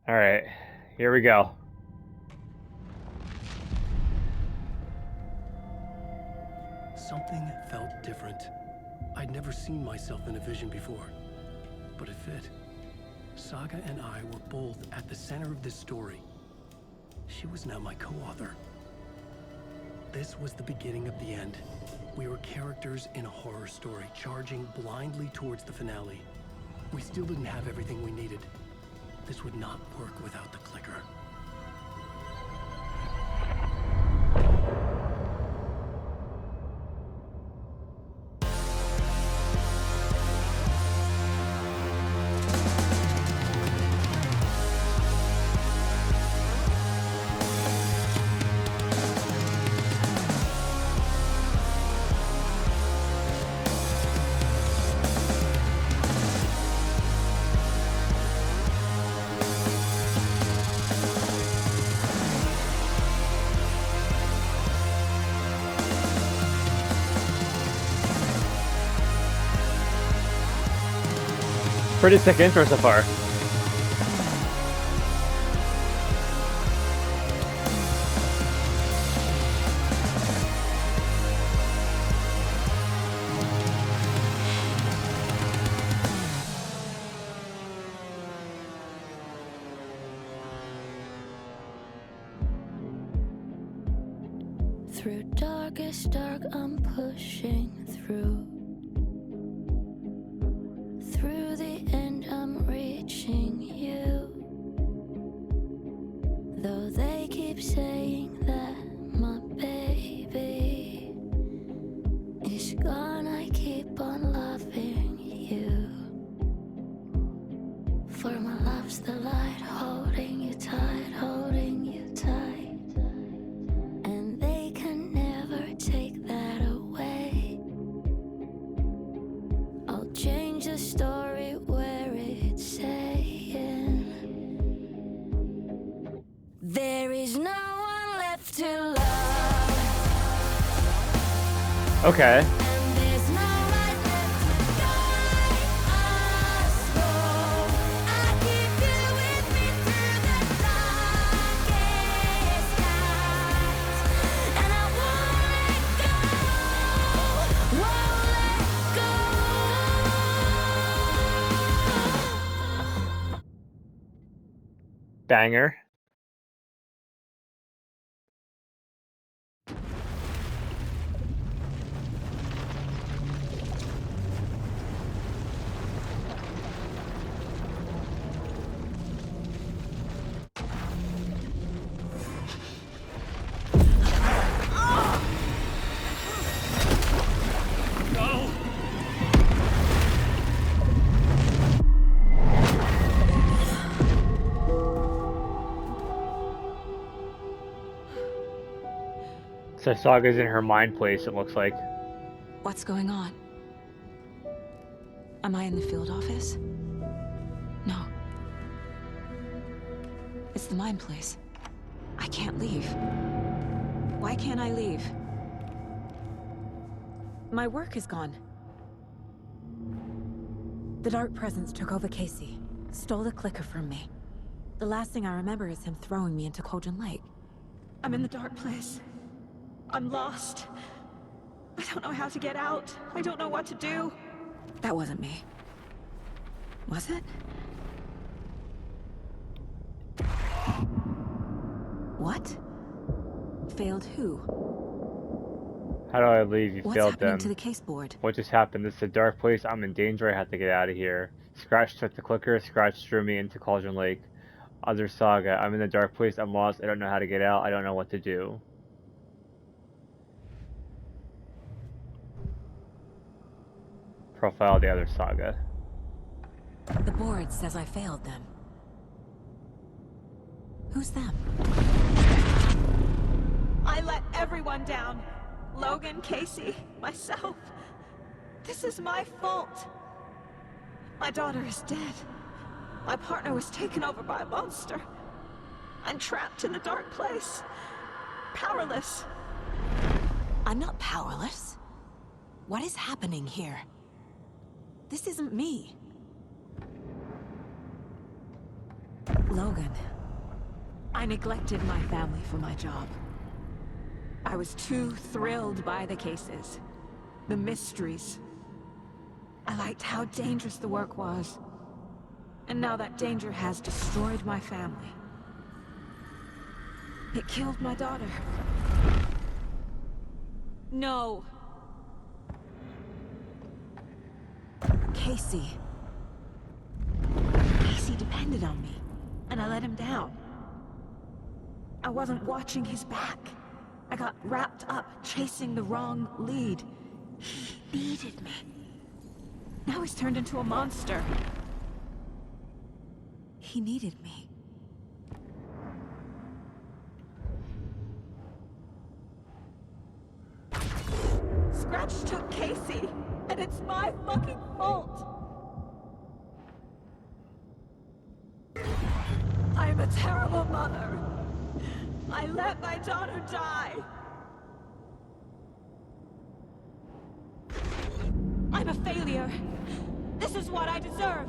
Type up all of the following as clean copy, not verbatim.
Alright, here we go. Something felt different. I'd never seen myself in a vision before, but it fit. Saga and I were both at the center of this story. She was now my co-author. This was the beginning of the end. We were characters in a horror story, charging blindly towards the finale. We still didn't have everything we needed. This would not work without the clicker. Pretty sick intro so far. Through darkest dark, I'm pushing through. Through the end, I'm reaching you. Though they keep saying that my baby is gone, I keep on loving you. For my love's the light, holding you tight, holding you tight. And they can never take that away. I'll change the story where it's saying there is no one left to love. Okay. And there's no light left to guide us home. I keep you with me through the darkest nights, and I won't let go, won't let go. Banger. Go! So Saga's in her mind place, it looks like. What's going on? Am I in the field office? No. It's the mine place. I can't leave. Why can't I leave? My work is gone. The Dark Presence took over Casey, stole the clicker from me. The last thing I remember is him throwing me into Cauldron Lake. I'm in the dark place. I'm lost. I don't know how to get out. I don't know what to do. That wasn't me. Was it? What? Failed who? How do I leave? You What's failed happening them. to the case board? What just happened? This is a dark place. I'm in danger. I have to get out of here. Scratch took the clicker. Scratch threw me into Cauldron Lake. Other Saga. I'm in the dark place. I'm lost. I don't know how to get out. I don't know what to do. Profile the other Saga. The board says I failed them. Who's them? I let everyone down. Logan, Casey, myself. This is my fault. My daughter is dead. My partner was taken over by a monster. I'm trapped in the dark place. Powerless. I'm not powerless. What is happening here? This isn't me. Logan. I neglected my family for my job. I was too thrilled by the cases. The mysteries. I liked how dangerous the work was. And now that danger has destroyed my family. It killed my daughter. No. Casey. Casey depended on me, and I let him down. I wasn't watching his back. I got wrapped up chasing the wrong lead. He needed me. Now he's turned into a monster. He needed me. Scratch took Casey, and it's my fucking fault. I'm a terrible mother. I let my daughter die. I'm a failure. This is what I deserve.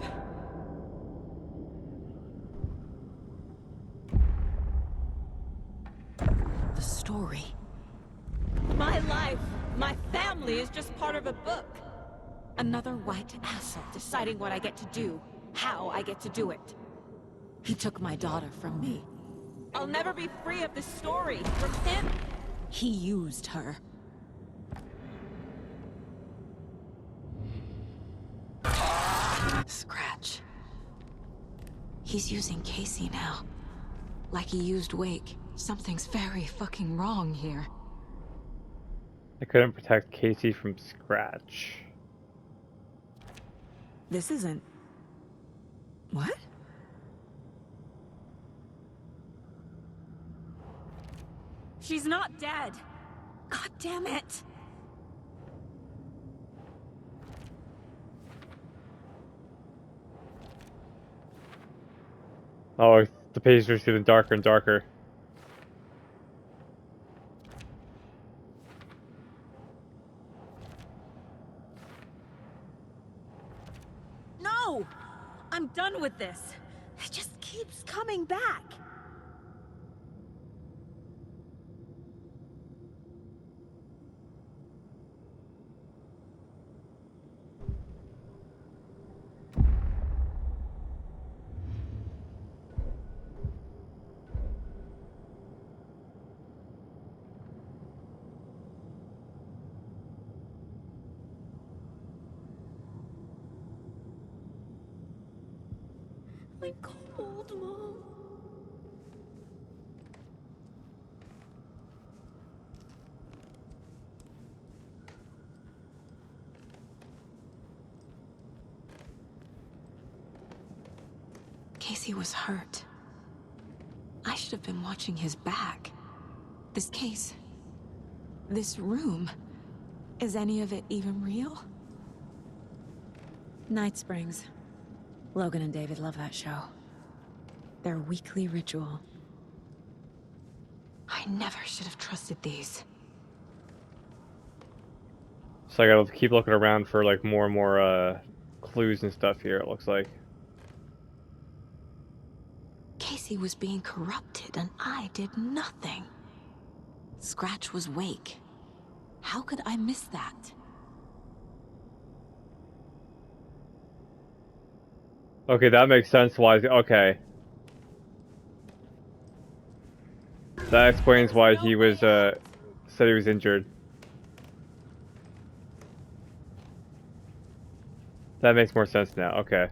The story. My life, my family is just part of a book. Another white asshole deciding what I get to do, how I get to do it. He took my daughter from me. I'll never be free of this story from him. He used her. Scratch. He's using Casey now. Like he used Wake. Something's very fucking wrong here. I couldn't protect Casey from Scratch. This isn't... What? She's not dead. God damn it! Oh, the pages are getting darker and darker. No! I'm done with this. It just keeps coming back. I'm cold, Mom. Casey was hurt. I should have been watching his back. This case... this room... is any of it even real? Night Springs. Logan and David love that show. Their weekly ritual. I never should have trusted these. So I gotta keep looking around for like more and more clues and stuff here, it looks like. Casey was being corrupted and I did nothing. Scratch was Wake. How could I miss that? Okay, that makes sense why... Okay. That explains why he was, said he was injured. That makes more sense now, okay.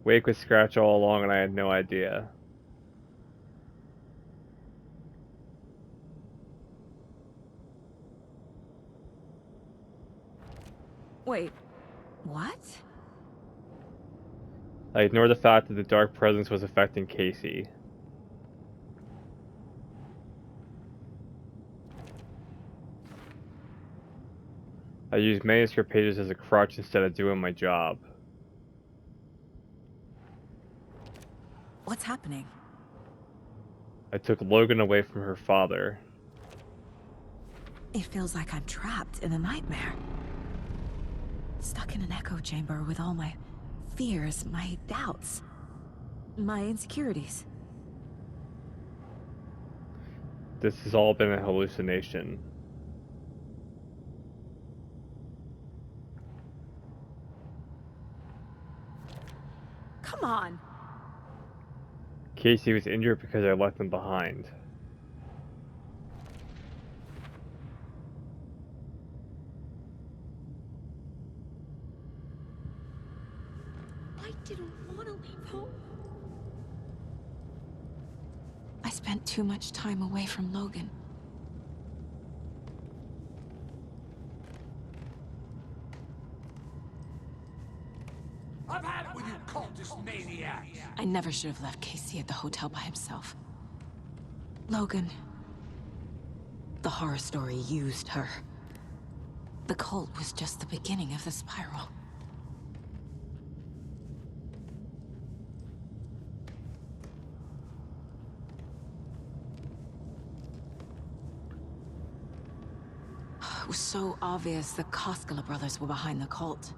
Wake was Scratch all along and I had no idea. Wait, what? I ignored the fact that the dark presence was affecting Casey. I used manuscript pages as a crutch instead of doing my job. What's happening? I took Logan away from her father. It feels like I'm trapped in a nightmare. Stuck in an echo chamber with all my fears, my doubts. My insecurities. This has all been a hallucination. Come on! Casey was injured because I left him behind. I didn't want to leave home. I spent too much time away from Logan. I've had it with you cultist maniacs! I never should have left Casey at the hotel by himself. Logan. The horror story used her. The cult was just the beginning of the spiral. It was so obvious the Koskela brothers were behind the cult.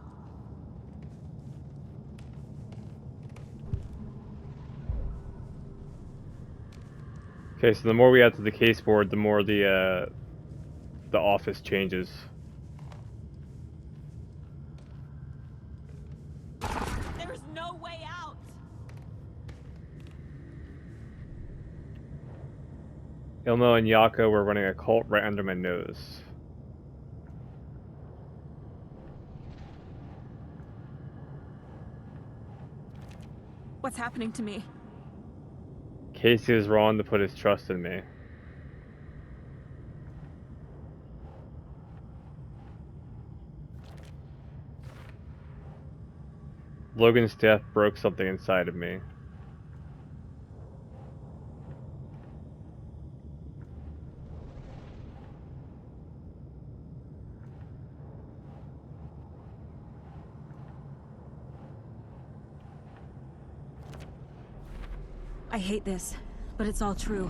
Okay, so the more we add to the case board, the more the office changes. There's no way out. Ilmo and Yako were running a cult right under my nose. What's happening to me? Casey was wrong to put his trust in me. Logan's death broke something inside of me. I hate this, but it's all true.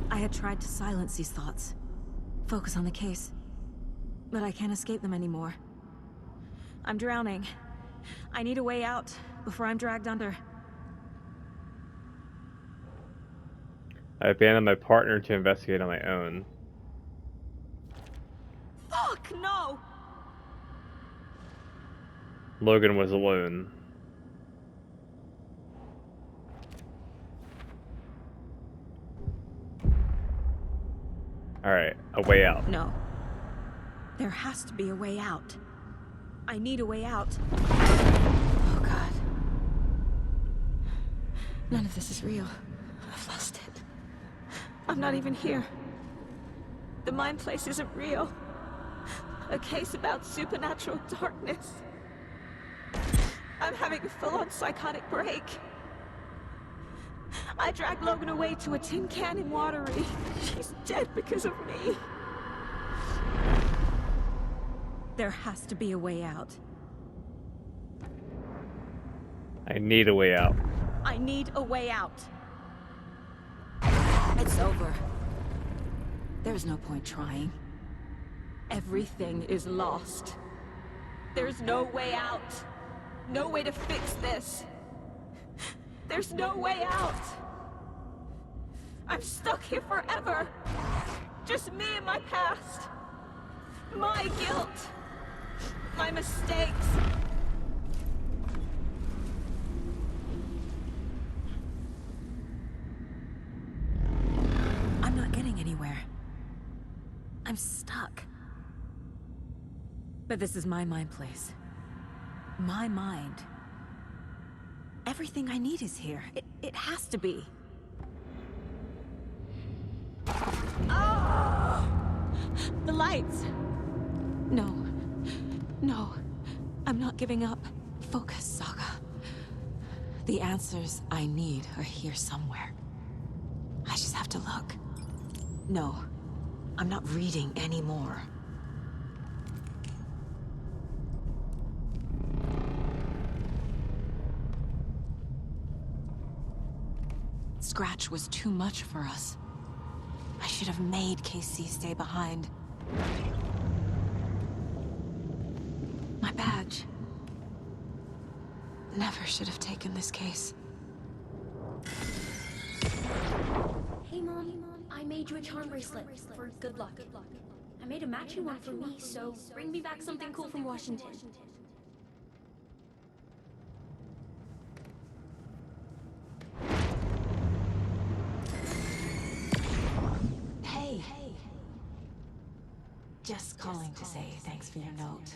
I had tried to silence these thoughts. Focus on the case. But I can't escape them anymore. I'm drowning. I need a way out before I'm dragged under. I abandoned my partner to investigate on my own. Fuck, no! Logan was alone. Alright, a way out. No. There has to be a way out. I need a way out. Oh, God. None of this is real. I've lost it. I'm not even here. The mind place isn't real. A case about supernatural darkness. I'm having a full-on psychotic break. I dragged Logan away to a tin can in Watery. She's dead because of me. There has to be a way out. I need a way out. I need a way out. It's over. There's no point trying. Everything is lost. There's no way out. No way to fix this. There's no way out. I'm stuck here forever. Just me and my past. My guilt. My mistakes. I'm not getting anywhere. I'm stuck. But this is my mind place. My mind. Everything I need is here. It has to be. Oh! The lights. No. No. I'm not giving up. Focus, Saga. The answers I need are here somewhere. I just have to look. No. I'm not reading anymore. Scratch was too much for us. I should have made Casey stay behind. My badge. Never should have taken this case. Hey Mom, I made you a charm bracelet for good luck. I made a matching one for me, so bring me back something cool from Washington. Hey. Just calling to say thanks for your note.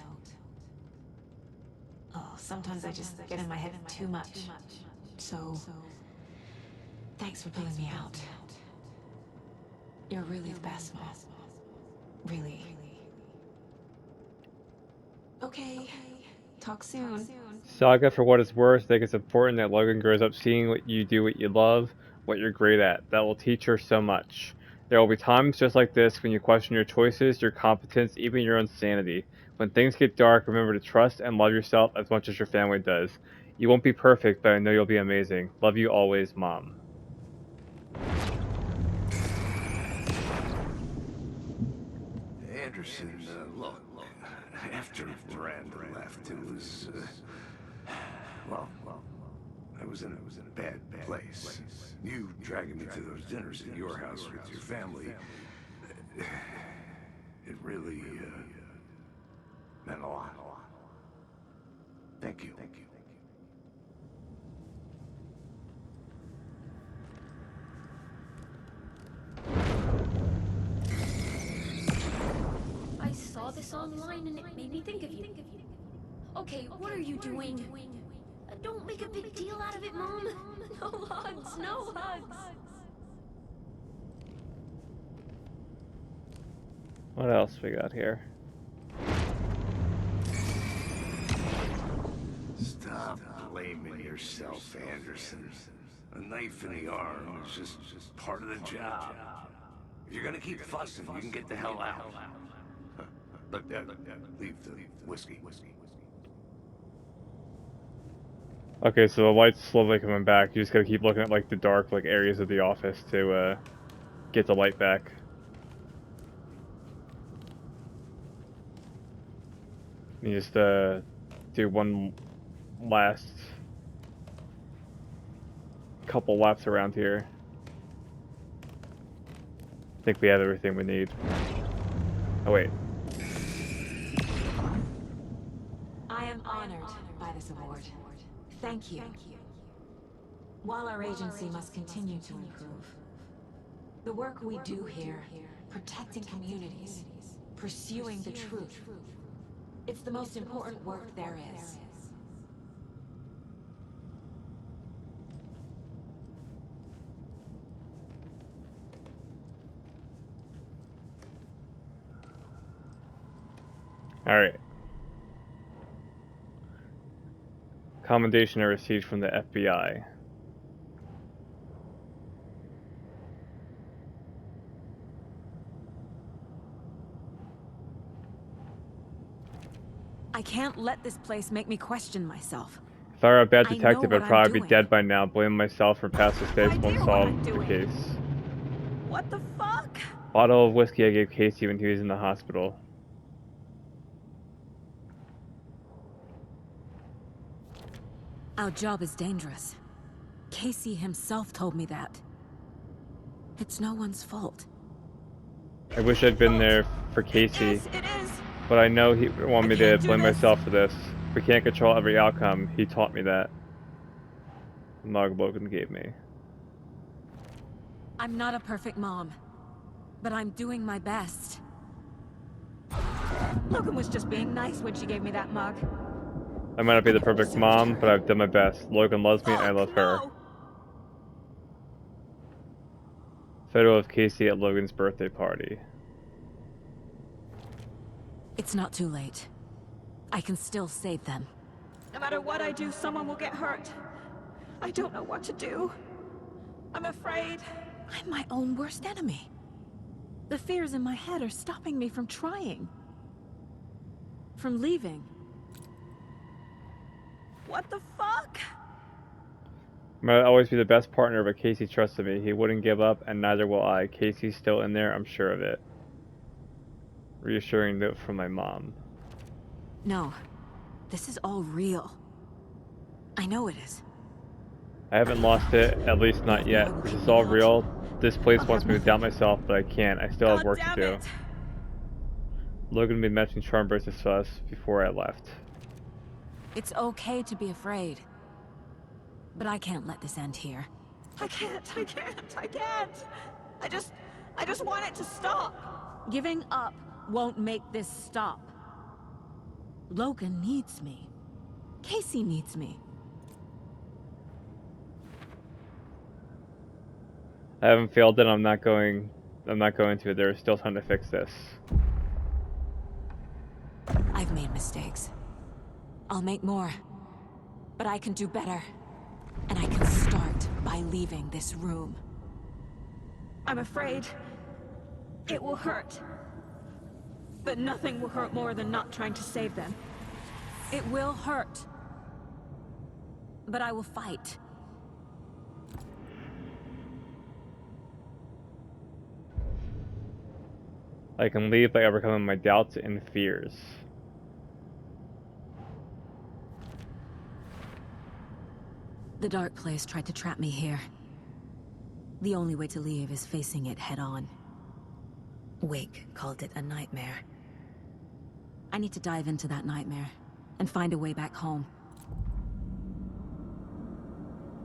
Oh, sometimes I just get in my head too much. So, thanks for pulling me out. You're really the best, Mom. Really. Okay. Talk soon. Saga, for what it's worth, I think it's important that Logan grows up seeing what you love, what you're great at. That will teach her so much. There will be times just like this when you question your choices, your competence, even your own sanity. When things get dark, remember to trust and love yourself as much as your family does. You won't be perfect, but I know you'll be amazing. Love you always, Mom. Anderson, look, after Miranda left, it was, well, I was in a bad place. You dragging me to those dinners at your house with your family, it really, meant a lot. Thank you. I saw this online and it made me think of you. Okay, what are you doing? Don't make a big deal out of it, Mom. No hugs, no hugs. What else we got here? Stop blaming yourself, Anderson. A knife in the arm is just part of the job. If you're gonna keep fussing, you can get the hell out. But leave the whiskey. Okay, so the light's slowly coming back. You just gotta keep looking at like the dark like areas of the office to get the light back. You just do one last couple laps around here. I think we have everything we need. Oh wait. I am honored by this award. Thank you. While our agency must continue to improve, the work we do here, protecting communities, pursuing the truth, it's the most important work there is. Alright. Commendation I received from the FBI. I can't let this place make me question myself. If I were a bad I know detective, what I'd I'm probably be doing. dead by now, blaming myself for past mistakes idea won't what solve I'm the doing. case. What the fuck? Bottle of whiskey I gave Casey when he was in the hospital. Our job is dangerous. Casey himself told me that. It's no one's fault. I wish I'd been there for Casey, Yes, it is. but I know he would want I me to can't do blame this. myself for this. We can't control every outcome. He taught me that. The mug Logan gave me. I'm not a perfect mom, but I'm doing my best. Logan was just being nice when she gave me that mug. I might not be the perfect mom, but I've done my best. Logan loves me and I love her. No. Photo of Casey at Logan's birthday party. It's not too late. I can still save them. No matter what I do, someone will get hurt. I don't know what to do. I'm afraid. I'm my own worst enemy. The fears in my head are stopping me from trying. From leaving. What the fuck? I might always be the best partner, but Casey trusted me. He wouldn't give up, and neither will I. Casey's still in there, I'm sure of it. Reassuring note from my mom. No. This is all real. I know it is. I haven't lost it, at least not yet. This is all real. This place wants me to doubt myself, but I can't. I still have God work to damn do. it! Logan made mention Charmbrus's to us before I left. It's okay to be afraid. But I can't let this end here. I can't. I just want it to stop. Giving up won't make this stop. Logan needs me. Casey needs me. I haven't failed it. I'm not going to. There's still time to fix this. I've made mistakes. I'll make more. But I can do better. And I can start by leaving this room. I'm afraid it will hurt. But nothing will hurt more than not trying to save them. It will hurt. But I will fight. I can leave by overcoming my doubts and fears. The Dark Place tried to trap me here. The only way to leave is facing it head-on. Wake called it a nightmare. I need to dive into that nightmare and find a way back home.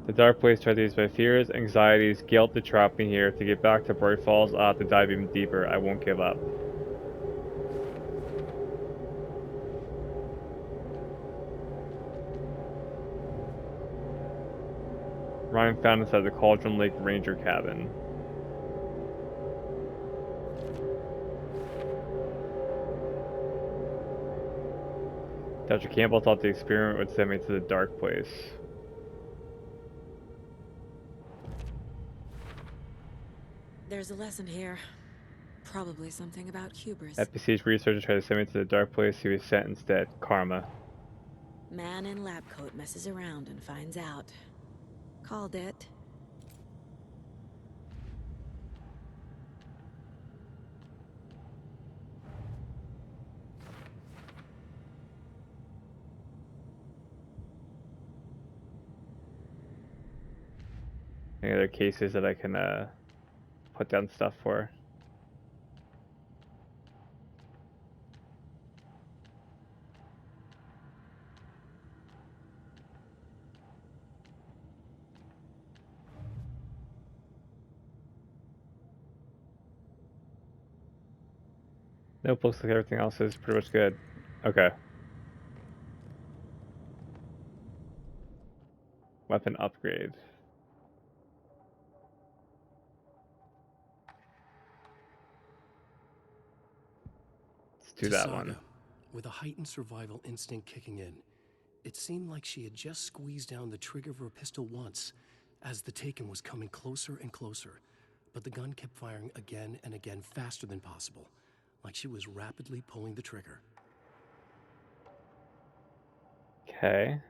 The Dark Place tried to use my fears, anxieties, guilt to trap me here. To get back to Bright Falls, I'll have to dive even deeper. I won't give up. Ryan found us at the Cauldron Lake Ranger cabin. Dr. Campbell thought the experiment would send me to the Dark Place. There's a lesson here. Probably something about hubris. FBC's researcher tried to send me to the Dark Place. He was sent instead. Karma. Man in lab coat messes around and finds out. Called it. Any other cases that I can put down stuff for? Nope, looks like everything else is pretty much good. Okay. Weapon upgrade. Let's do that Saga, one. with a heightened survival instinct kicking in, it seemed like she had just squeezed down the trigger of her pistol once, as the Taken was coming closer and closer, but the gun kept firing again and again faster than possible, like she was rapidly pulling the trigger. Okay.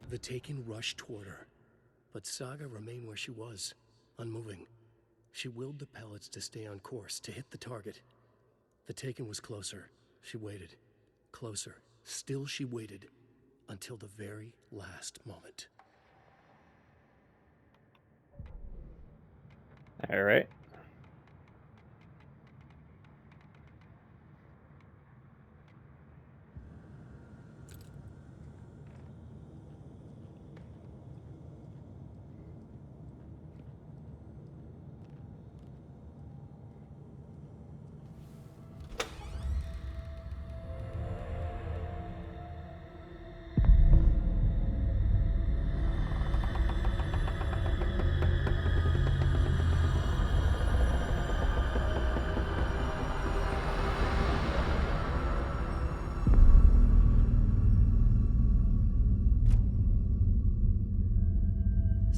The Taken rushed toward her, but Saga remained where she was, unmoving. She willed the pellets to stay on course, to hit the target. The Taken was closer. She waited. Closer. Still she waited, until the very last moment. All right.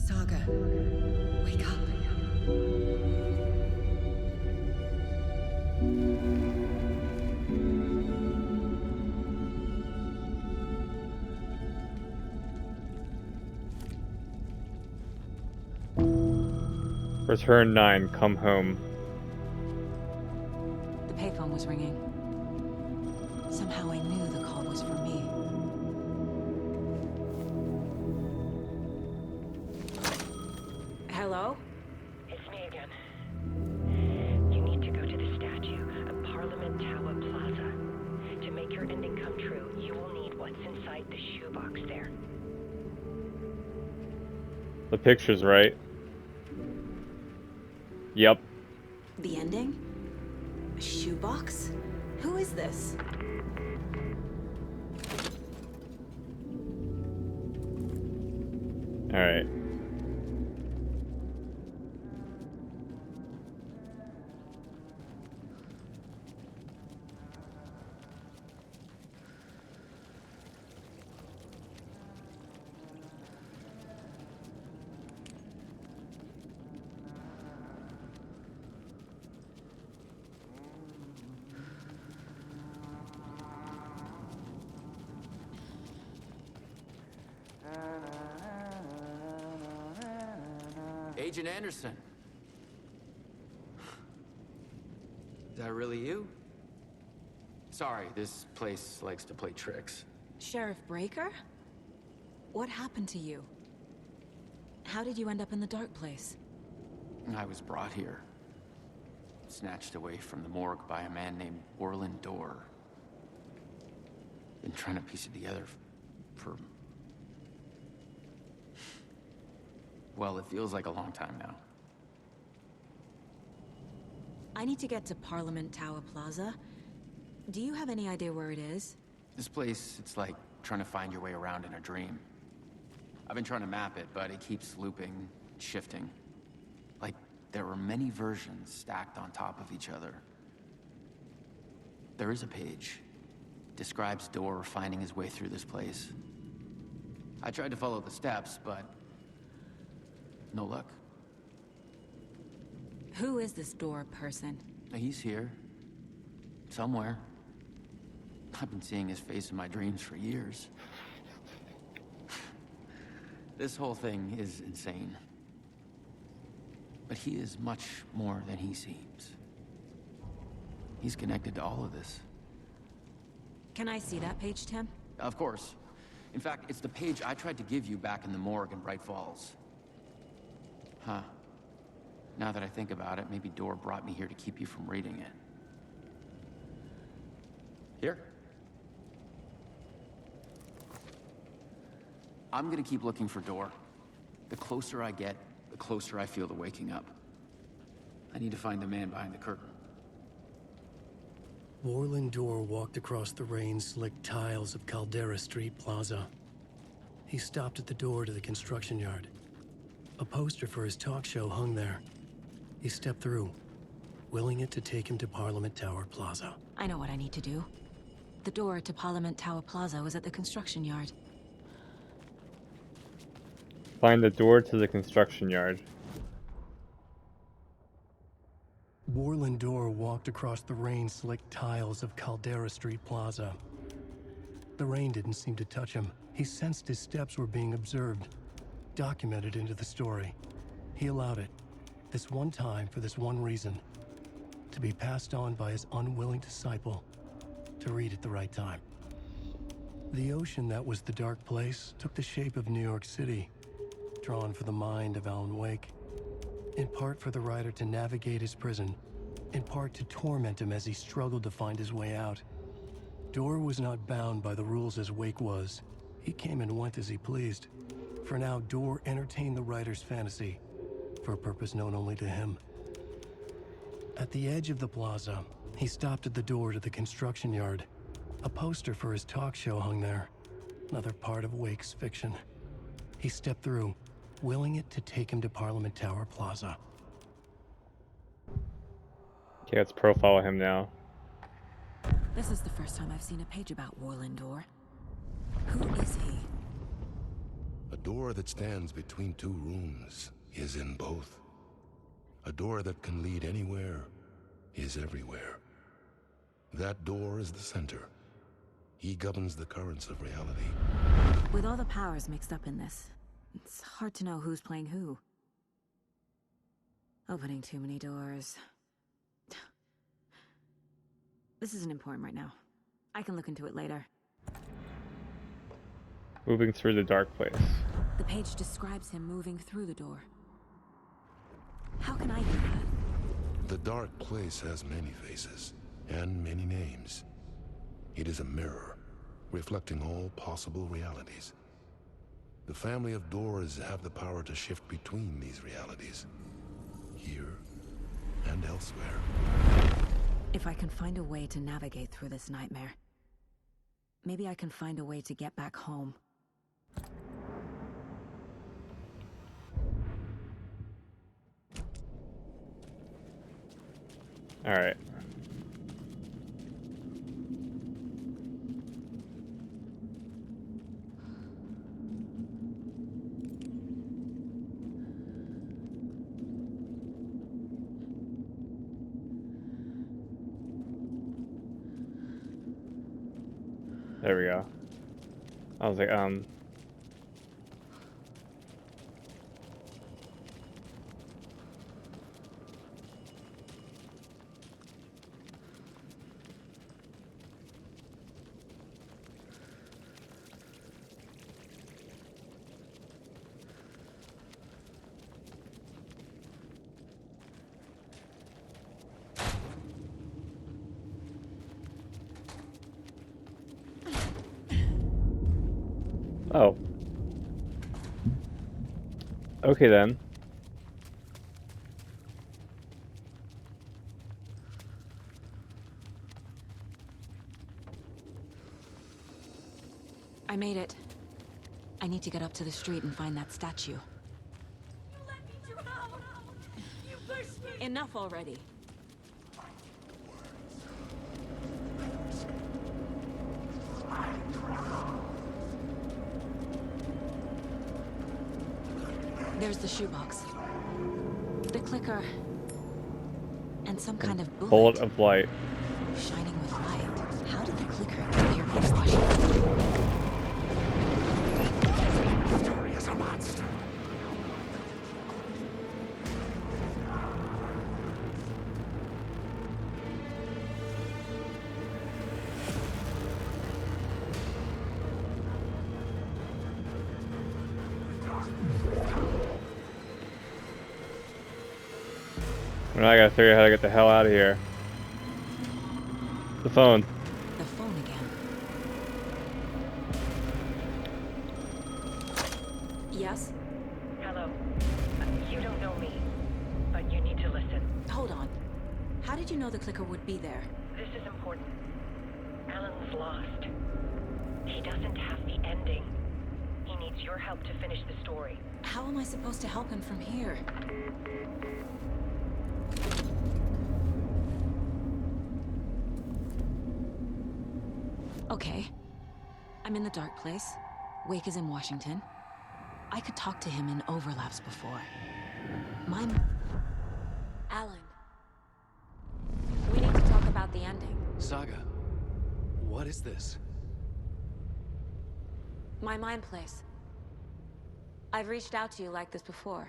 Saga, wake up. Return 9, come home. phone was ringing. Somehow I knew the call was for me. Hello? It's me again. You need to go to the statue at Parliament Tower Plaza. To make your ending come true, you will need what's inside the shoebox there. The picture's right. Yep. The ending? A shoebox? Who is this? Alright. Agent Anderson. Is that really you? Sorry, this place likes to play tricks. Sheriff Breaker? What happened to you? How did you end up in the dark place? I was brought here. Snatched away from the morgue by a man named Orland Dorr. Been trying to piece it together for... Well, it feels like a long time now. I need to get to Parliament Tower Plaza. Do you have any idea where it is? This place, it's like trying to find your way around in a dream. I've been trying to map it, but it keeps looping, shifting. Like there are many versions stacked on top of each other. There is a page. Describes Dorr finding his way through this place. I tried to follow the steps, but no luck. Who is this Dorr person? He's here. Somewhere. I've been seeing his face in my dreams for years. This whole thing is insane. But he is much more than he seems. He's connected to all of this. Can I see that page, Tim? Of course. In fact, it's the page I tried to give you back in the morgue in Bright Falls. Huh. Now that I think about it, maybe Dorr brought me here to keep you from reading it. Here. I'm gonna keep looking for Dorr. The closer I get, the closer I feel to waking up. I need to find the man behind the curtain. Orland Dorr walked across the rain-slicked tiles of Caldera Street Plaza. He stopped at the door to the construction yard. A poster for his talk show hung there. He stepped through, willing it to take him to Parliament Tower Plaza. I know what I need to do. The door to Parliament Tower Plaza was at the construction yard. Find the door to the construction yard. Orland Dorr walked across the rain-slicked tiles of Caldera Street Plaza. The rain didn't seem to touch him. He sensed his steps were being observed, documented into the story. He allowed it, this one time for this one reason, to be passed on by his unwilling disciple, to read at the right time. The ocean that was the dark place took the shape of New York City, drawn for the mind of Alan Wake. In part for the writer to navigate his prison, in part to torment him as he struggled to find his way out. Dorr was not bound by the rules as Wake was. He came and went as he pleased. For now, Dorr entertained the writer's fantasy, for a purpose known only to him. At the edge of the plaza, he stopped at the door to the construction yard. A poster for his talk show hung there, another part of Wake's fiction. He stepped through, willing it to take him to Parliament Tower Plaza. Okay, let's profile him now. This is the first time I've seen a page about Orland Dorr. Who is he? A door that stands between two rooms is in both. A door that can lead anywhere is everywhere. That door is the center. He governs the currents of reality. With all the powers mixed up in this, it's hard to know who's playing who. Opening too many doors. This isn't important right now. I can look into it later. Moving through the dark place. The page describes him moving through the door. How can I do that? The dark place has many faces and many names. It is a mirror, reflecting all possible realities. The family of doors have the power to shift between these realities, here and elsewhere. If I can find a way to navigate through this nightmare, maybe I can find a way to get back home. All right. There we go. I was like, oh. Okay then. I made it. I need to get up to the street and find that statue. You let me drown! You pushed me! Enough already. There's the shoebox. The clicker. And some kind of bullet. Bullet of light. Shining with light. How did the clicker get here from Washington? Victoria is a monster. Now I gotta figure out how to get the hell out of here. The phone. The phone again. Yes? Hello. You don't know me, but you need to listen. Hold on. How did you know the clicker would be there? This is important. Alan's lost. He doesn't have the ending. He needs your help to finish the story. How am I supposed to help him from here? Okay. I'm in the dark place. Wake is in Washington. I could talk to him in overlaps before. Alan. We need to talk about the ending. Saga, what is this? My mind place. I've reached out to you like this before.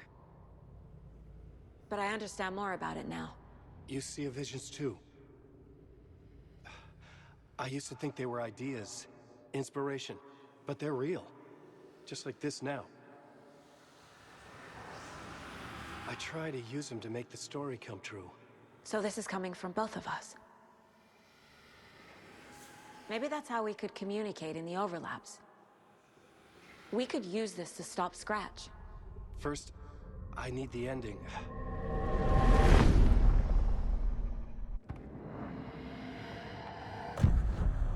But I understand more about it now. You see visions too. I used to think they were ideas, inspiration, but they're real. Just like this now. I try to use them to make the story come true. So this is coming from both of us. Maybe that's how we could communicate in the overlaps. We could use this to stop Scratch. First, I need the ending.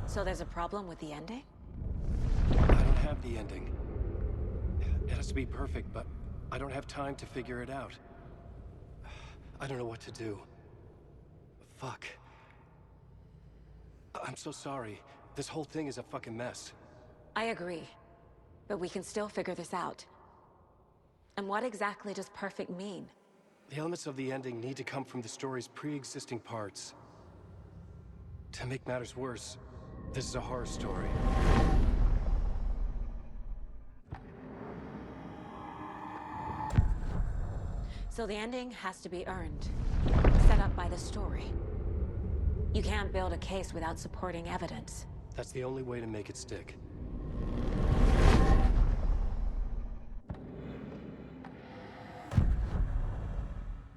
So there's a problem with the ending? I don't have the ending. It has to be perfect, but I don't have time to figure it out. I don't know what to do. Fuck. I'm so sorry. This whole thing is a fucking mess. I agree. But we can still figure this out. And what exactly does perfect mean? The elements of the ending need to come from the story's pre-existing parts. To make matters worse, this is a horror story. So the ending has to be earned. Set up by the story. You can't build a case without supporting evidence. That's the only way to make it stick.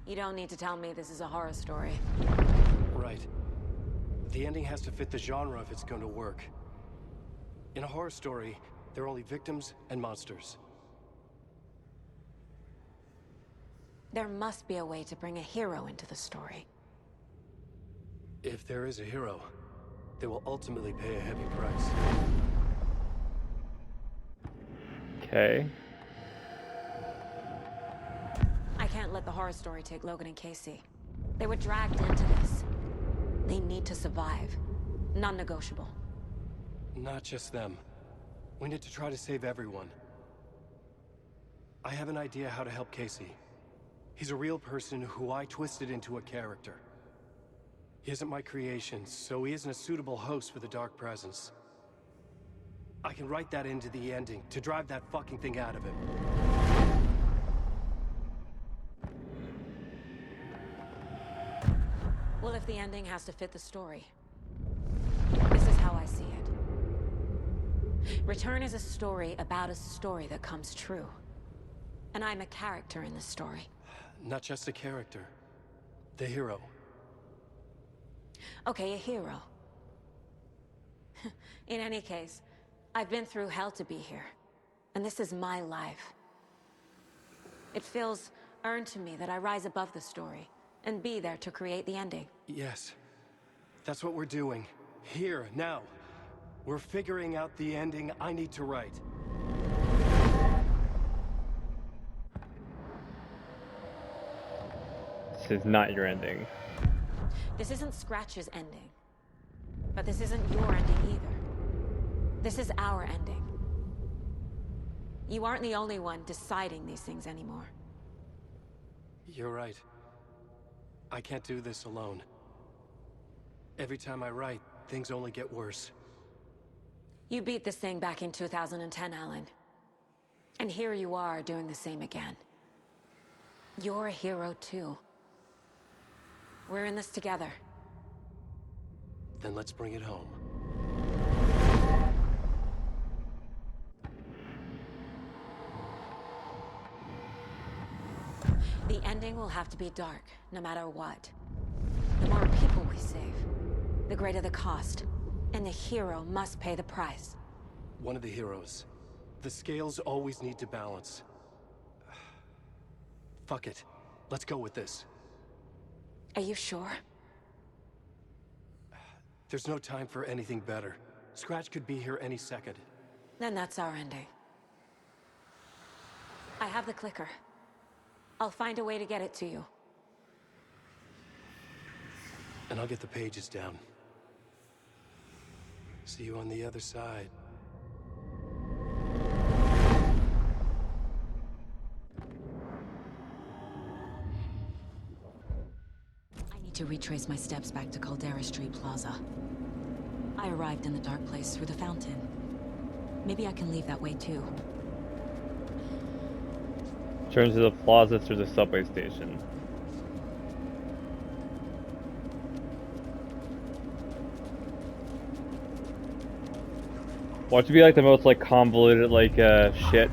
You don't need to tell me this is a horror story. Right. The ending has to fit the genre if it's going to work. In a horror story, there are only victims and monsters. There must be a way to bring a hero into the story. If there is a hero, they will ultimately pay a heavy price. Okay. I can't let the horror story take Logan and Casey. They were dragged into this. They need to survive. Non-negotiable. Not just them. We need to try to save everyone. I have an idea how to help Casey. He's a real person who I twisted into a character. He isn't my creation, so he isn't a suitable host for the Dark Presence. I can write that into the ending to drive that fucking thing out of him. Well, if the ending has to fit the story, this is how I see it. Return is a story about a story that comes true. And I'm a character in this story. Not just a character. The hero. Okay, a hero. In any case, I've been through hell to be here. And this is my life. It feels earned to me that I rise above the story and be there to create the ending. Yes. That's what we're doing. Here, now. We're figuring out the ending I need to write. This is not your ending. This isn't Scratch's ending. But this isn't your ending either. This is our ending. You aren't the only one deciding these things anymore. You're right. I can't do this alone. Every time I write, things only get worse. You beat this thing back in 2010, Alan. And here you are doing the same again. You're a hero too. We're in this together. Then let's bring it home. The ending will have to be dark, no matter what. The more people we save, the greater the cost. And the hero must pay the price. One of the heroes. The scales always need to balance. Fuck it. Let's go with this. Are you sure? There's no time for anything better. Scratch could be here any second. Then that's our ending. I have the clicker. I'll find a way to get it to you. And I'll get the pages down. See you on the other side. I need to retrace my steps back to Caldera Street Plaza. I arrived in the dark place through the fountain. Maybe I can leave that way too. Turn to the plaza through the subway station. Watch it be like the most like convoluted like shit.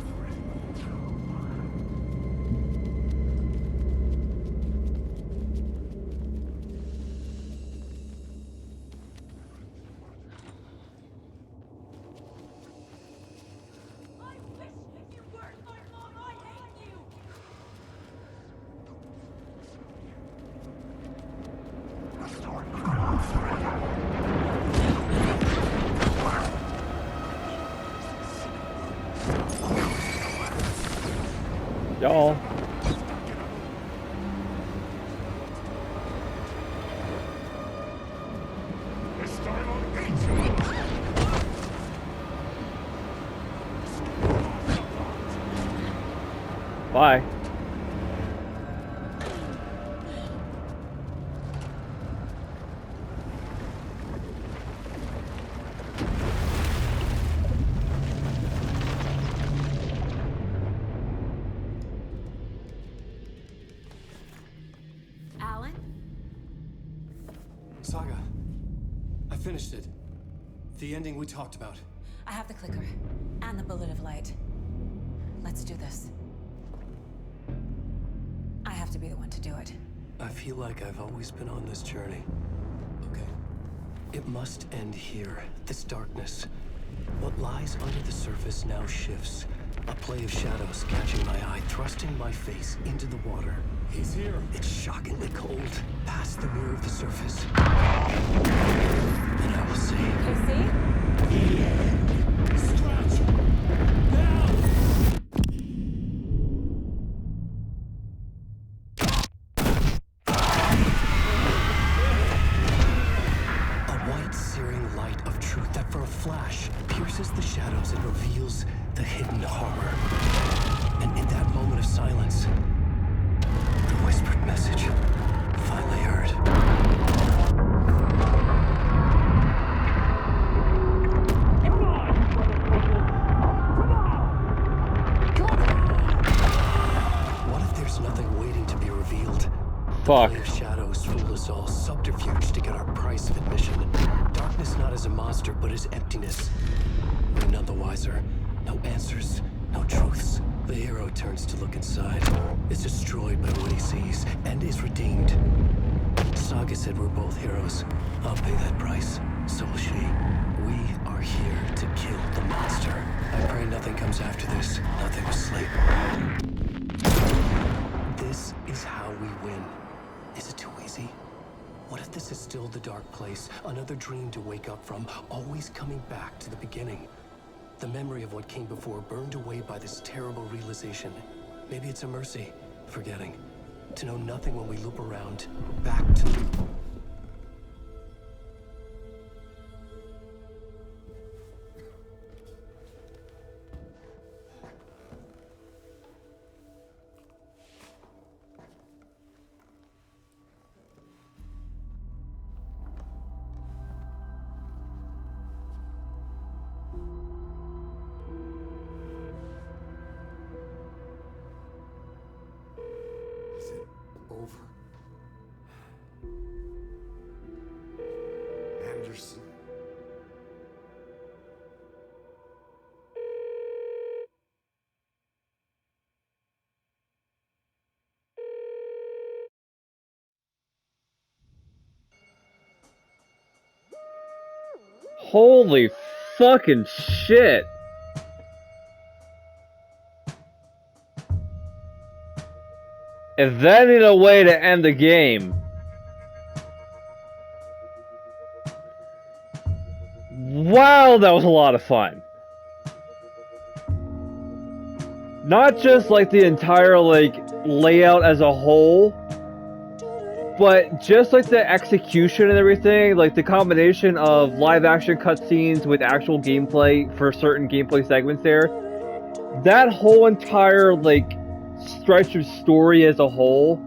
Y'all. Bye. Alan? Saga, finished it. The ending we talked about. I have the clicker and the bullet of light. Let's do this. I have to be the one to do it. I feel like I've always been on this journey. Okay. It must end here. This darkness. What lies under the surface now shifts. A play of shadows catching my eye, thrusting my face into the water. He's here. It's shockingly cold, past the mirror of the surface. And I will say... Casey? Scratch! Now! A white, searing light of truth that for a flash pierces the shadows and reveals the hidden horror. And in that moment of silence, the whispered message finally heard. What if there's nothing waiting to be revealed? Fuck. The play of shadows fool us all, subterfuge to get our price of admission. Darkness not as a monster, but as emptiness. We're none the wiser. No answers, no truths. The hero turns to look inside, is destroyed by what he sees, and is redeemed. Saga said we're both heroes. I'll pay that price. So will she. We are here to kill the monster. I pray nothing comes after this. Nothing will sleep. This is how we win. Is it too easy? What if this is still the dark place? Another dream to wake up from, always coming back to the beginning. The memory of what came before burned away by this terrible realization. Maybe it's a mercy, forgetting. To know nothing when we loop around, back to... Is it over? Anderson? Holy fucking shit. If that ain't a way to end the game. Wow, that was a lot of fun. Not just like the entire like layout as a whole, but just like the execution and everything, like the combination of live action cutscenes with actual gameplay for certain gameplay segments there. That whole entire like stretch of story as a whole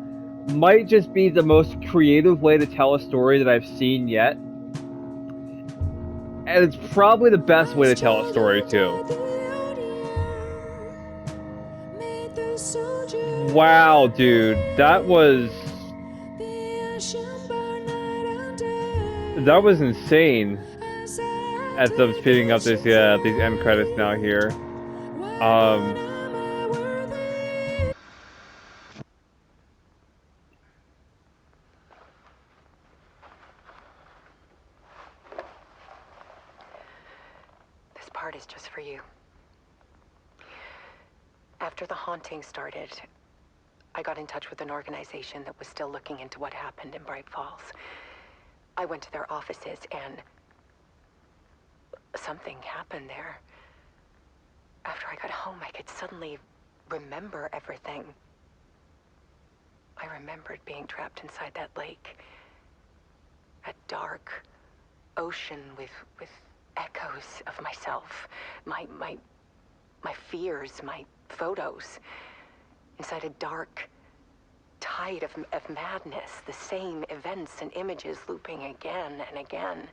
might just be the most creative way to tell a story that I've seen yet. And it's probably the best way to tell a story too. Wow, dude, that was insane. As I'm speeding up this, these end credits now here. This part is just for you. After the haunting started, I got in touch with an organization that was still looking into what happened in Bright Falls. I went to their offices and something happened there. After I got home, I could suddenly remember everything. I remembered being trapped inside that lake. A dark ocean with echoes of myself. My fears, my photos. Inside a dark tide of madness. The same events and images looping again and again.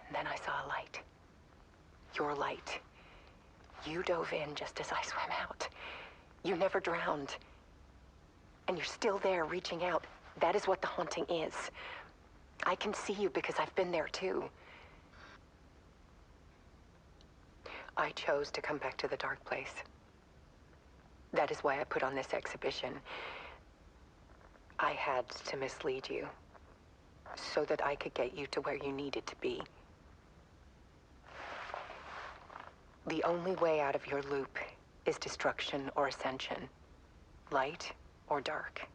And then I saw a light. Your light. You dove in just as I swam out. You never drowned. And you're still there reaching out. That is what the haunting is. I can see you because I've been there too. I chose to come back to the dark place. That is why I put on this exhibition. I had to mislead you, so that I could get you to where you needed to be. The only way out of your loop is destruction or ascension, light or dark.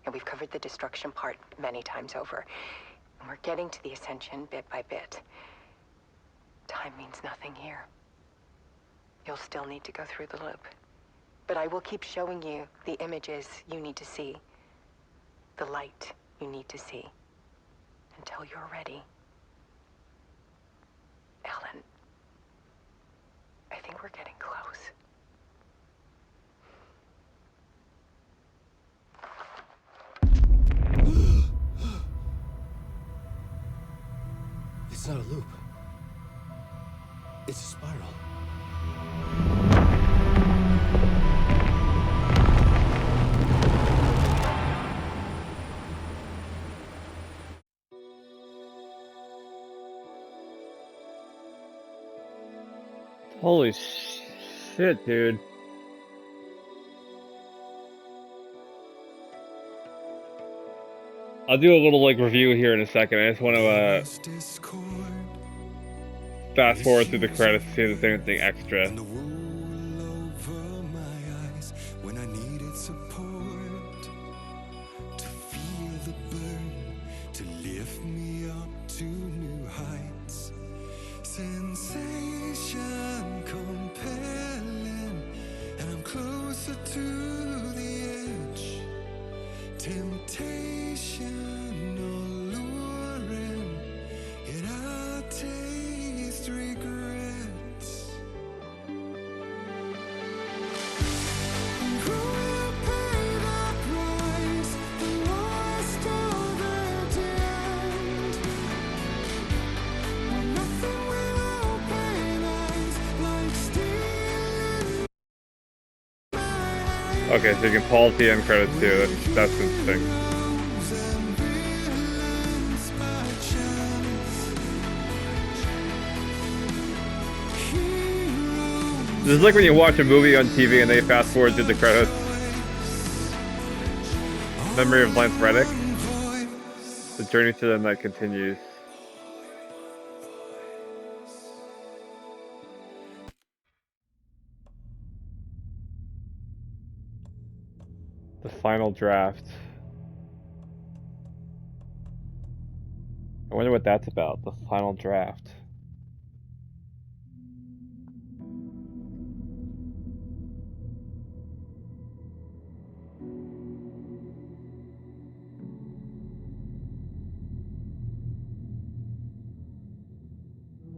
And we've covered the destruction part many times over. And we're getting to the ascension bit by bit. Time means nothing here. You'll still need to go through the loop. But I will keep showing you the images you need to see, the light you need to see, until you're ready. Alan, I think we're getting close. It's not a loop. It's a spiral. Holy shit, dude. I'll do a little review here in a second. I just want to fast forward through the credits to see if there's anything extra. Sensation compelling, and I'm closer to the edge. Temptation alluring, yet I taste regrets. And who will pay the price? The lost or the damned? Well, nothing will open eyes like stealing. Okay, so you can pause the end credits too. That's interesting. This is like when you watch a movie on TV and they fast forward to the credits. Memory of Lance Reddick. The journey to the night continues. The final draft. I wonder what that's about, the final draft.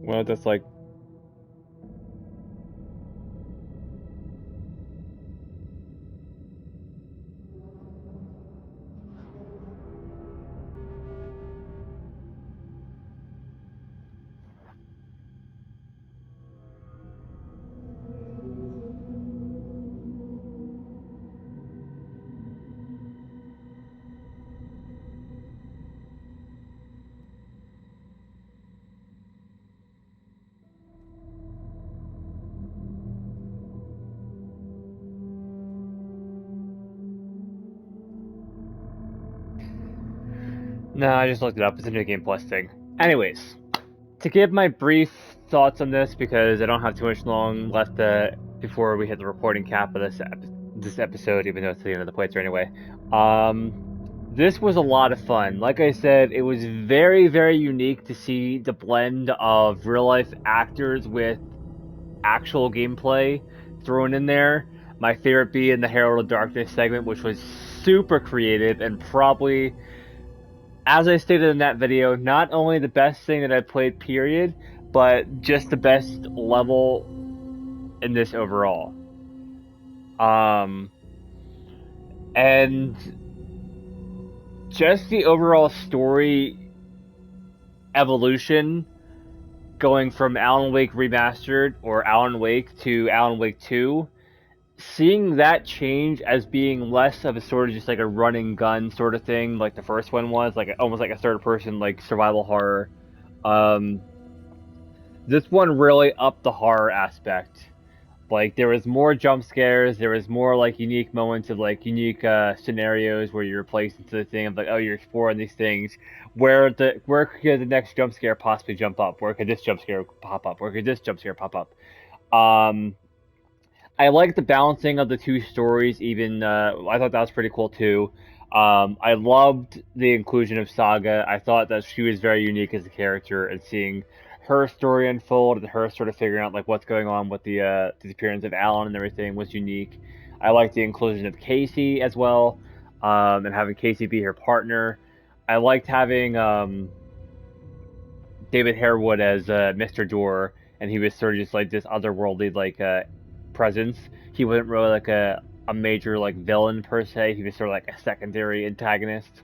Well, that's like... No, I just looked it up. It's a New Game Plus thing. Anyways, to give my brief thoughts on this, because I don't have too much long left before we hit the recording cap of this episode, even though it's the end of the playthrough anyway. This was a lot of fun. Like I said, it was very, very unique to see the blend of real-life actors with actual gameplay thrown in there. My favorite being the Herald of Darkness segment, which was super creative and probably... As I stated in that video, not only the best thing that I played, period, but just the best level in this overall. And just the overall story evolution, going from Alan Wake Remastered, or Alan Wake, to Alan Wake 2, seeing that change as being less of a sort of just like a run and gun sort of thing, like the first one was, like almost like a third person like survival horror. This one really upped the horror aspect. Like there was more jump scares, there was more like unique moments of like unique scenarios where you're placed into the thing of like, oh, you're exploring these things. Where could the next jump scare possibly jump up? Where could this jump scare pop up? Where could this jump scare pop up? I like the balancing of the two stories. Even I thought that was pretty cool too. I loved the inclusion of Saga. I thought that she was very unique as a character, and seeing her story unfold and her sort of figuring out like what's going on with the disappearance of Alan and everything was unique. I liked the inclusion of Casey as well, and having Casey be her partner. I liked having David Harewood as Mr. Door, and he was sort of just like this otherworldly like presence. He wasn't really like a major like villain per se. He was sort of like a secondary antagonist.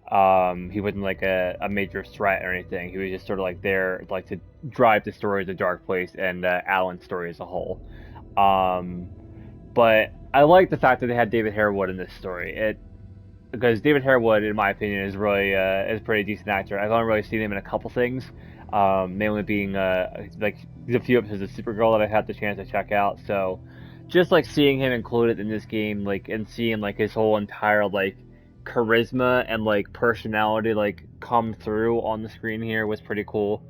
He wasn't like a major threat or anything. He was just sort of like there like to drive the story of the Dark Place and Alan's story as a whole. But I like the fact that they had David Harewood in this story. Because David Harewood, in my opinion, is really is a pretty decent actor. I've only really seen him in a couple things, mainly being like the few episodes of Supergirl that I had the chance to check out. So just like seeing him included in this game, like, and seeing like his whole entire like charisma and like personality like come through on the screen here was pretty cool.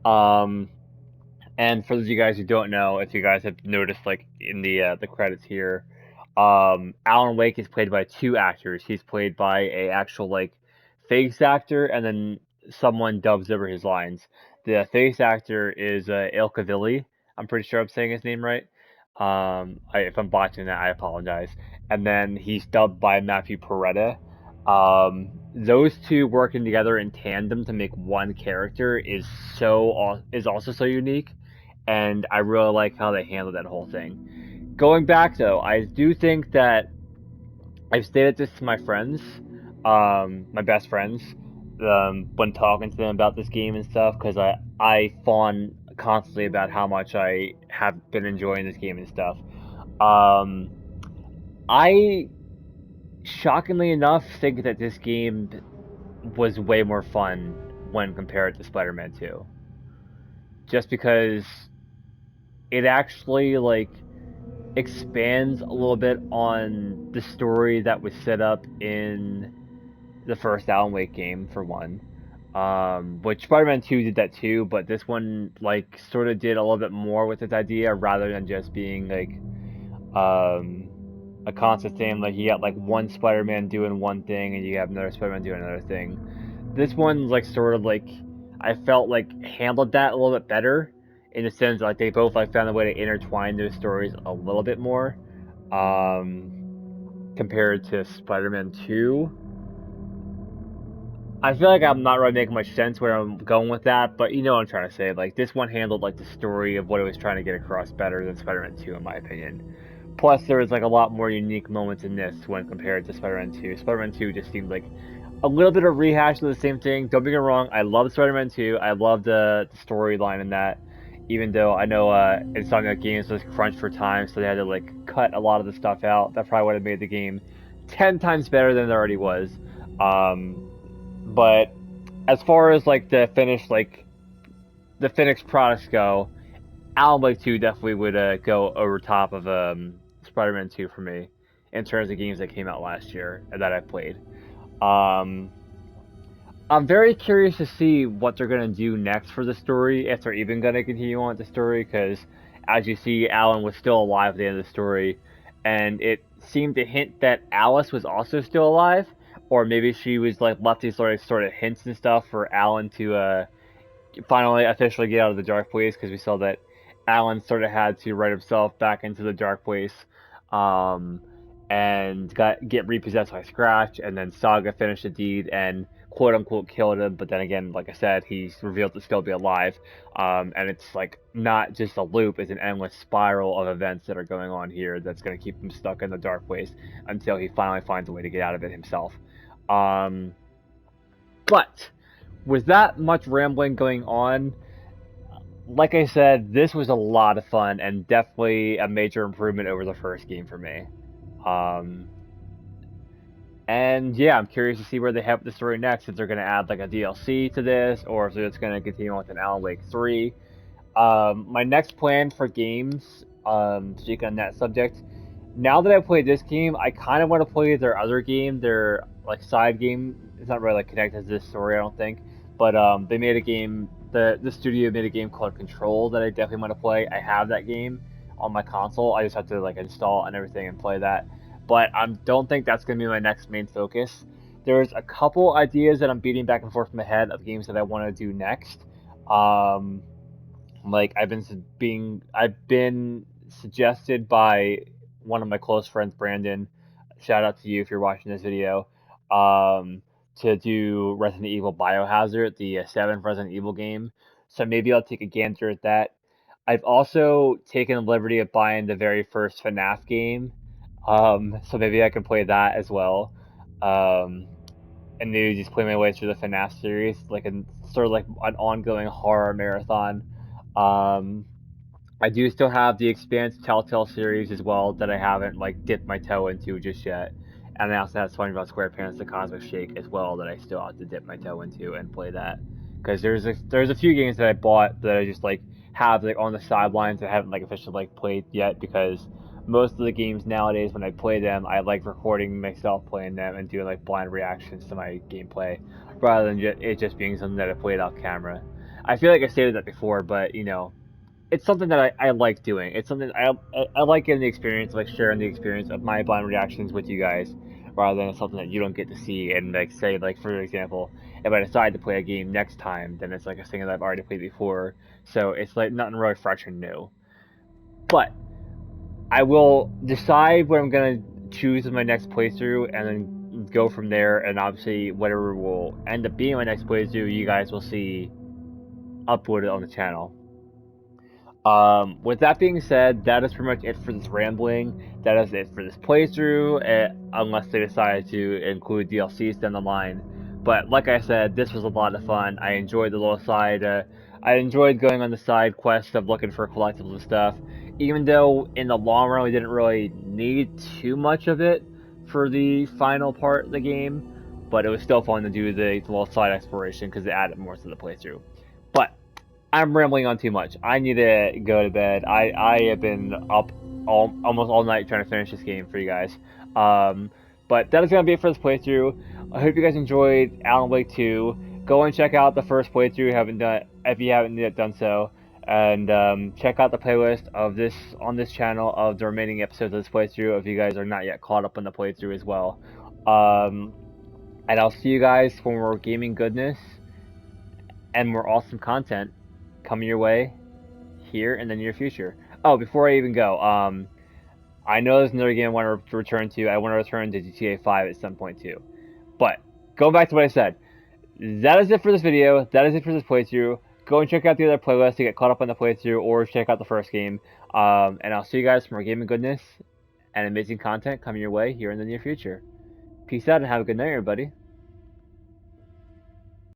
And for those of you guys who don't know, if you guys have noticed like in the credits here, Alan Wake is played by two actors. He's played by a actual like face actor, and then someone dubs over his lines. The face actor is Ilka Villi. I'm pretty sure I'm saying his name right. If I'm botching that, I apologize. And then he's dubbed by Matthew Peretta. Those two working together in tandem to make one character is also so unique, and I really like how they handled that whole thing. Going back though, I do think that I've stated this to my friends, my best friends, when talking to them about this game and stuff, because I fawn constantly about how much I have been enjoying this game and stuff. I shockingly enough think that this game was way more fun when compared to Spider-Man 2. Just because it actually like expands a little bit on the story that was set up in the first Alan Wake game, for one. Which Spider-Man 2 did that too, but this one like sort of did a little bit more with this idea rather than just being like a constant thing. Like you got like one Spider-Man doing one thing and you have another Spider-Man doing another thing. This one like sort of like I felt like handled that a little bit better, in the sense like they both like found a way to intertwine those stories a little bit more, compared to Spider-Man 2. I feel like I'm not really making much sense where I'm going with that, but you know what I'm trying to say. Like, this one handled, like, the story of what it was trying to get across better than Spider-Man 2, in my opinion. Plus, there was, like, a lot more unique moments in this when compared to Spider-Man 2. Spider-Man 2 just seemed like a little bit of rehash of the same thing. Don't get me wrong, I love Spider-Man 2. I love the storyline in that, even though I know Insomniac Games was crunched for time, so they had to, like, cut a lot of the stuff out. That probably would have made the game 10 times better than it already was. But as far as like the finished products go, Alan Wake 2 definitely would go over top of Spider-Man 2 for me in terms of games that came out last year and that I played. I'm very curious to see what they're gonna do next for the story, if they're even gonna continue on with the story, because as you see, Alan was still alive at the end of the story, and it seemed to hint that Alice was also still alive. Or maybe she was like left these sort of hints and stuff for Alan to finally officially get out of the Dark Place, because we saw that Alan sort of had to write himself back into the Dark Place, and get repossessed by Scratch, and then Saga finished the deed and quote unquote killed him. But then again, like I said, he's revealed to still be alive, and it's like not just a loop; it's an endless spiral of events that are going on here that's going to keep him stuck in the Dark Place until he finally finds a way to get out of it himself. But with that much rambling going on, like I said, this was a lot of fun and definitely a major improvement over the first game for me. And yeah, I'm curious to see where they have the story next. If they're going to add like a DLC to this, or if they're just going to continue on with an Alan Wake 3. My next plan for games, speaking on that subject, now that I played this game, I kind of want to play their other game, their like side game. It's not really like connected to this story, I don't think. But they made a game. The studio made a game called Control that I definitely want to play. I have that game on my console. I just have to like install and everything and play that. But I don't think that's going to be my next main focus. There's a couple ideas that I'm beating back and forth in my head of games that I want to do next. Like I've been suggested by one of my close friends, Brandon. Shout out to you if you're watching this video. To do Resident Evil Biohazard, the 7th Resident Evil game. So maybe I'll take a gander at that. I've also taken the liberty of buying the very first FNAF game. So maybe I can play that as well. And maybe just play my way through the FNAF series, like sort of like an ongoing horror marathon. I do still have the Expanse Telltale series as well that I haven't like dipped my toe into just yet. And I also have SpongeBob SquarePants: The Cosmic Shake as well that I still have to dip my toe into and play that. Because there's a few games that I bought that I just like have like on the sidelines. I haven't like officially like played yet because most of the games nowadays when I play them, I like recording myself playing them and doing like blind reactions to my gameplay rather than it just being something that I played off camera. I feel like I stated that before, but you know, it's something that I like doing. It's something I like getting the experience, like sharing the experience of my blind reactions with you guys, rather than something that you don't get to see. And like say, like for example, if I decide to play a game next time, then it's like a thing that I've already played before, so it's like nothing really fresh and new. But I will decide what I'm gonna choose as my next playthrough, and then go from there. And obviously, whatever will end up being my next playthrough, you guys will see uploaded on the channel. With that being said, that is pretty much it for this rambling. That is it for this playthrough, unless they decide to include DLCs down the line. But like I said, this was a lot of fun. I enjoyed the little side. I enjoyed going on the side quest of looking for collectibles and stuff. Even though in the long run we didn't really need too much of it for the final part of the game, but it was still fun to do the little side exploration because it added more to the playthrough. But I'm rambling on too much. I need to go to bed. I have been up almost all night trying to finish this game for you guys. But that is going to be it for this playthrough. I hope you guys enjoyed Alan Wake 2. Go and check out the first playthrough if you haven't yet done so. And check out the playlist of this on this channel of the remaining episodes of this playthrough if you guys are not yet caught up on the playthrough as well. And I'll see you guys for more gaming goodness and more awesome content coming your way here in the near future. Oh, before I even go, I know there's another game I want to return to. I want to return to GTA 5 at some point too. But going back to what I said, that is it for this video. That is it for this playthrough. Go and check out the other playlist to get caught up on the playthrough, or check out the first game. And I'll see you guys for more gaming goodness and amazing content coming your way here in the near future. Peace out and have a good night, everybody.